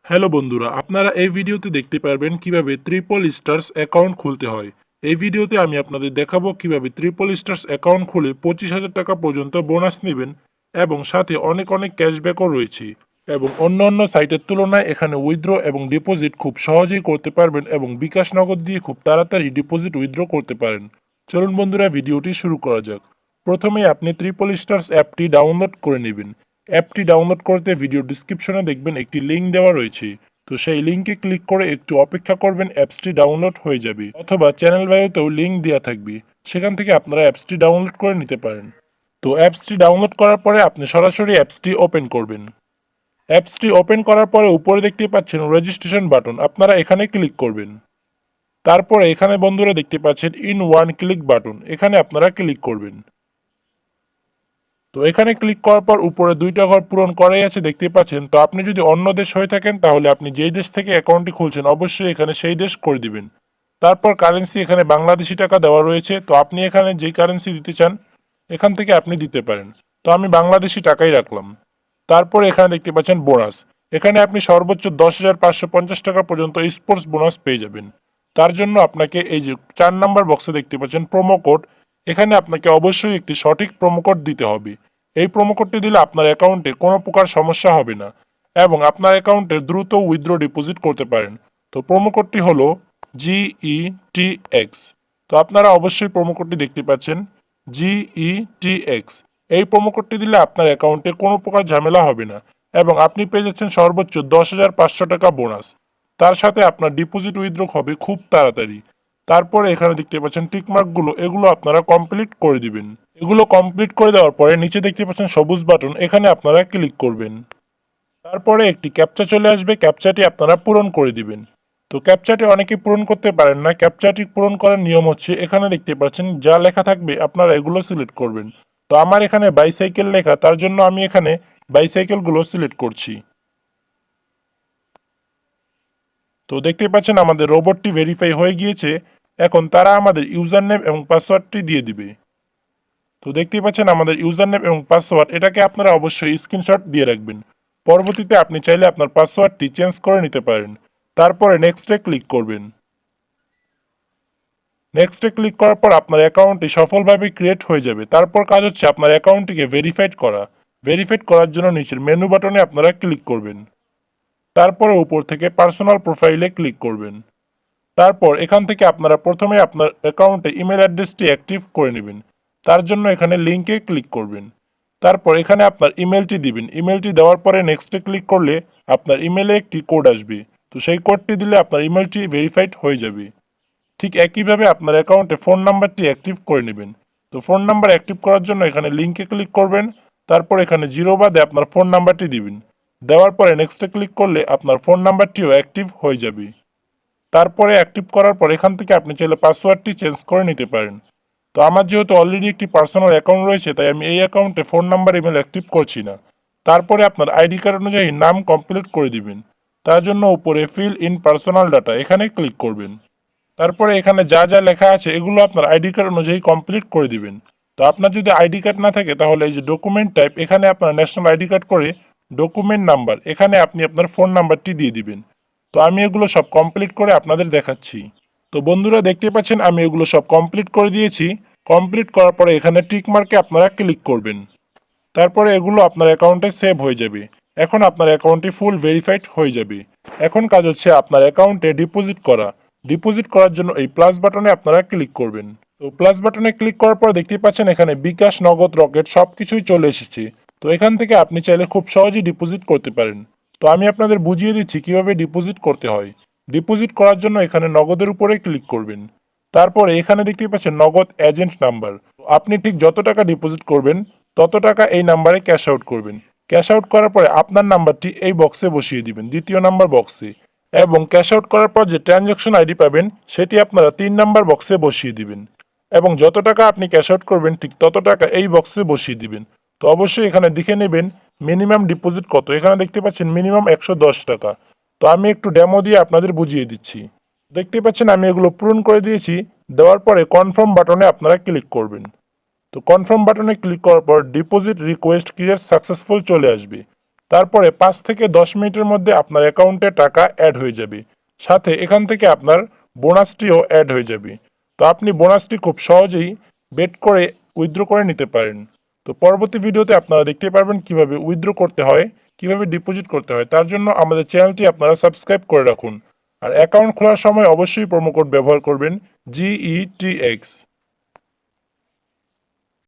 Hello বন্ধুরা, আপনারা এই ভিডিওতে দেখতে পারবেন কিভাবে ট্রিপল স্টারস অ্যাকাউন্ট খুলতে হয়। এই ভিডিওতে আমি আপনাদের দেখাবো কিভাবে ট্রিপল স্টারস অ্যাকাউন্ট খুলে 25,000 টাকা পর্যন্ত বোনাস নেবেন এবং সাথে অনেক অনেক ক্যাশব্যাকও রয়েছে। এবং অন্য অন্য সাইটের তুলনায় এখানে উইথড্র এবং ডিপোজিট খুব সহজেই করতে পারবেন এবং বিকাশ নগদ দিয়ে খুব তাড়াতাড়ি ডিপোজিট উইথড্র করতে পারেন। চলুন বন্ধুরা, ভিডিওটি শুরু করা যাক। প্রথমেই আপনি ট্রিপল স্টারস অ্যাপটি ডাউনলোড করে নেবেন। অ্যাপটি ডাউনলোড করতে ভিডিও ডিসক্রিপশনে দেখবেন একটি লিঙ্ক দেওয়া রয়েছে। তো সেই লিঙ্কে ক্লিক করে একটু অপেক্ষা করবেন, অ্যাপসটি ডাউনলোড হয়ে যাবে, অথবা চ্যানেল বায়োতেও লিঙ্ক দেওয়া থাকবে, সেখান থেকে আপনারা অ্যাপসটি ডাউনলোড করে নিতে পারেন। তো অ্যাপসটি ডাউনলোড করার পরে আপনি সরাসরি অ্যাপসটি ওপেন করবেন। অ্যাপসটি ওপেন করার পরে উপরে দেখতে পাচ্ছেন রেজিস্ট্রেশন বাটন, আপনারা এখানে ক্লিক করবেন। তারপরে এখানে বন্ধুরা দেখতে পাচ্ছেন ইন ওয়ান ক্লিক বাটন, এখানে আপনারা ক্লিক করবেন। তো এখানে ক্লিক করার পর উপরে দুইটা ঘর পূরণ করাই আছে দেখতে পাচ্ছেন। তো আপনি যদি অন্য দেশ হয়ে থাকেন তাহলে আপনি যেই দেশ থেকে অ্যাকাউন্টটি খুলছেন অবশ্যই এখানে সেই দেশ করে দিবেন। তারপর কারেন্সি এখানে বাংলাদেশি টাকা দেওয়া রয়েছে, তো আপনি এখানে যেই কারেন্সি দিতে চান এখান থেকে আপনি দিতে পারেন। তো আমি বাংলাদেশি টাকাই রাখলাম। তারপরে এখানে দেখতে পাচ্ছেন বোনাস, এখানে আপনি সর্বোচ্চ 10,550 টাকা পর্যন্ত স্পোর্টস বোনাস পেয়ে যাবেন। তার জন্য আপনাকে এই যে 4 নম্বর বক্সে দেখতে পাচ্ছেন প্রোমো কোড, এখানে আপনাকে অবশ্যই একটি সঠিক প্রোমো কোড দিতে হবে। এই প্রোমো কোডটি দিলে আপনার অ্যাকাউন্টে কোনো প্রকার সমস্যা হবে না এবং আপনার অ্যাকাউন্টে দ্রুত উইথড্র ডিপোজিট করতে পারেন। তো প্রোমো কোডটি হলো GETX। তো আপনারা অবশ্যই প্রোমো কোডটি দেখতে পাচ্ছেন GETX। এই প্রোমো কোডটি দিলে আপনার অ্যাকাউন্টে কোনো প্রকার ঝামেলা হবে না এবং আপনি পেয়ে যাচ্ছেন সর্বোচ্চ 10,500 টাকা বোনাস। তার সাথে আপনার ডিপোজিট উইথড্র হবে খুব তাড়াতাড়ি। তারপরে এখানে দেখতে পাচ্ছেন টিকমার্কগুলো, এগুলো আপনারা কমপ্লিট করে দিবেন। এগুলো কমপ্লিট করে দেওয়ার পরে নিচে দেখতে পাচ্ছেন সবুজ বাটন, এখানে আপনারা ক্লিক করবেন। তারপরে একটি ক্যাপচা চলে আসবে, ক্যাপচাটি আপনারা পূরণ করে দিবেন। তো ক্যাপচাটি অনেকে পূরণ করতে পারেন না, ক্যাপচাটি পূরণ করার নিয়ম হচ্ছে এখানে দেখতে পাচ্ছেন যা লেখা থাকবে আপনারা এগুলো সিলেক্ট করবেন। তো আমার এখানে বাইসাইকেল লেখা, তার জন্য আমি এখানে বাইসাইকেলগুলো সিলেক্ট করছি। তো দেখতে পাচ্ছেন আমাদের রোবটটি ভেরিফাই হয়ে গিয়েছে। এখন তারা আমাদের ইউজার নেম এবং পাসওয়ার্ডটি দিয়ে দিবে। তো দেখতেই পাচ্ছেন আমাদের ইউজার নেম এবং পাসওয়ার্ড, এটাকে আপনারা অবশ্যই স্ক্রিনশট দিয়ে রাখবেন। পরবর্তীতে আপনি চাইলে আপনার পাসওয়ার্ডটি চেঞ্জ করে নিতে পারেন। তারপরে নেক্সটে ক্লিক করবেন। নেক্সটে ক্লিক করার পর আপনার অ্যাকাউন্টটি সফলভাবে ক্রিয়েট হয়ে যাবে। তারপর কাজ হচ্ছে আপনার অ্যাকাউন্টটিকে ভেরিফাইড করা। ভেরিফাইড করার জন্য নিচের মেনু বাটনে আপনারা ক্লিক করবেন। তারপরে উপর থেকে পার্সোনাল প্রোফাইলে ক্লিক করবেন। তারপর এখান থেকে আপনারা প্রথমে আপনার অ্যাকাউন্টে ইমেল অ্যাড্রেসটি অ্যাক্টিভ করে নেবেন। তার জন্য এখানে লিঙ্কে ক্লিক করবেন। তারপর এখানে আপনার ইমেলটি দিবেন। ইমেলটি দেওয়ার পরে নেক্সটে ক্লিক করলে আপনার ইমেলে একটি কোড আসবে। তো সেই কোডটি দিলে আপনার ইমেলটি ভেরিফাইড হয়ে যাবে। ঠিক একইভাবে আপনার অ্যাকাউন্টে ফোন নাম্বারটি অ্যাক্টিভ করে নেবেন। তো ফোন নাম্বার অ্যাক্টিভ করার জন্য এখানে লিঙ্কে ক্লিক করবেন। তারপর এখানে জিরো বাদে আপনার ফোন নাম্বারটি দিবেন। দেওয়ার পরে নেক্সটে ক্লিক করলে আপনার ফোন নাম্বারটিও অ্যাক্টিভ হয়ে যাবে। তারপরে অ্যাক্টিভ করার পর এখান থেকে আপনি চাইলে পাসওয়ার্ডটি চেঞ্জ করে নিতে পারেন। তো আমার যেহেতু অলরেডি একটি পার্সোনাল অ্যাকাউন্ট রয়েছে তাই আমি এই অ্যাকাউন্টে ফোন নাম্বার ইমেল অ্যাক্টিভ করছি না। তারপরে আপনার আইডি কার্ড অনুযায়ী নাম কমপ্লিট করে দিবেন। তার জন্য উপরে ফিল ইন পার্সোনাল ডাটা এখানে ক্লিক করবেন। তারপরে এখানে যা যা লেখা আছে এগুলো আপনার আইডি কার্ড অনুযায়ী কমপ্লিট করে দিবেন। তো আপনার যদি আইডি কার্ড না থাকে তাহলে এই যে ডকুমেন্ট টাইপ, এখানে আপনার ন্যাশনাল আইডি কার্ড করে ডকুমেন্ট নাম্বার, এখানে আপনি আপনার ফোন নাম্বারটি দিয়ে দিবেন। তো আমি এগুলো সব কমপ্লিট করে আপনাদের দেখাচ্ছি। তো বন্ধুরা দেখতে পাচ্ছেন আমি এগুলো সব কমপ্লিট করে দিয়েছি। কমপ্লিট করার পরে এখানে টিক মার্কে আপনারা ক্লিক করবেন। তারপরে এগুলো আপনার অ্যাকাউন্টে সেভ হয়ে যাবে। এখন আপনার অ্যাকাউন্টটি ফুল ভেরিফাইড হয়ে যাবে। এখন কাজ হচ্ছে আপনার অ্যাকাউন্টে ডিপোজিট করা। ডিপোজিট করার জন্য এই প্লাস বাটনে আপনারা ক্লিক করবেন। তো প্লাস বাটনে ক্লিক করার পর দেখতে পাচ্ছেন এখানে বিকাশ, নগদ, রকেট সব কিছুই চলে এসেছে। তো এখান থেকে আপনি চাইলে খুব সহজেই ডিপোজিট করতে পারেন। তো আমি আপনাদের বুঝিয়ে দিচ্ছি কিভাবে ডিপোজিট করতে হয়। ডিপোজিট করার জন্য এখানে নগদের উপরে ক্লিক করবেন। তারপরে এখানে দেখতে পাচ্ছেন নগদ এজেন্ট নাম্বার, আপনি ঠিক যত টাকা ডিপোজিট করবেন তত টাকা এই নাম্বারে ক্যাশ আউট করবেন। ক্যাশ আউট করার পরে আপনার নাম্বারটি এই বক্সে বসিয়ে দিবেন, দ্বিতীয় নাম্বার বক্সে, এবং ক্যাশ আউট করার পর যে ট্রানজ্যাকশন আইডি পাবেন সেটি আপনারা 3 নাম্বার বক্সে বসিয়ে দিবেন এবং যত টাকা আপনি ক্যাশ আউট করবেন ঠিক তত টাকা এই বক্সে বসিয়ে দিবেন। তো অবশ্যই এখানে দেখে নেবেন মিনিমাম ডিপোজিট কত, এখানে দেখতে পাচ্ছেন মিনিমাম 110 টাকা। তো আমি একটু ডেমো দিয়ে আপনাদের বুঝিয়ে দিচ্ছি। দেখতে পাচ্ছেন আমি এগুলো পূরণ করে দিয়েছি। দেওয়ার পরে কনফার্ম বাটনে আপনারা ক্লিক করবেন। তো কনফার্ম বাটনে ক্লিক করার পর ডিপোজিট রিকোয়েস্ট ক্রিয়েট সাকসেসফুল চলে আসবে। তারপরে 5 থেকে 10 মিনিটের মধ্যে আপনার অ্যাকাউন্টে টাকা অ্যাড হয়ে যাবে। সাথে এখান থেকে আপনার বোনাসটিও অ্যাড হয়ে যাবে। তো আপনি বোনাসটি খুব সহজেই বেট করে উইথড্র করে নিতে পারেন। তো পরবর্তী ভিডিওতে আপনারা দেখতে পারবেন কিভাবে উইথড্র করতে হয়, কিভাবে ডিপোজিট করতে হয়। তার জন্য আমাদের চ্যানেলটি আপনারা সাবস্ক্রাইব করে রাখুন। আর অ্যাকাউন্ট খোলার সময় অবশ্যই প্রোমো কোড ব্যবহার করবেন GETX।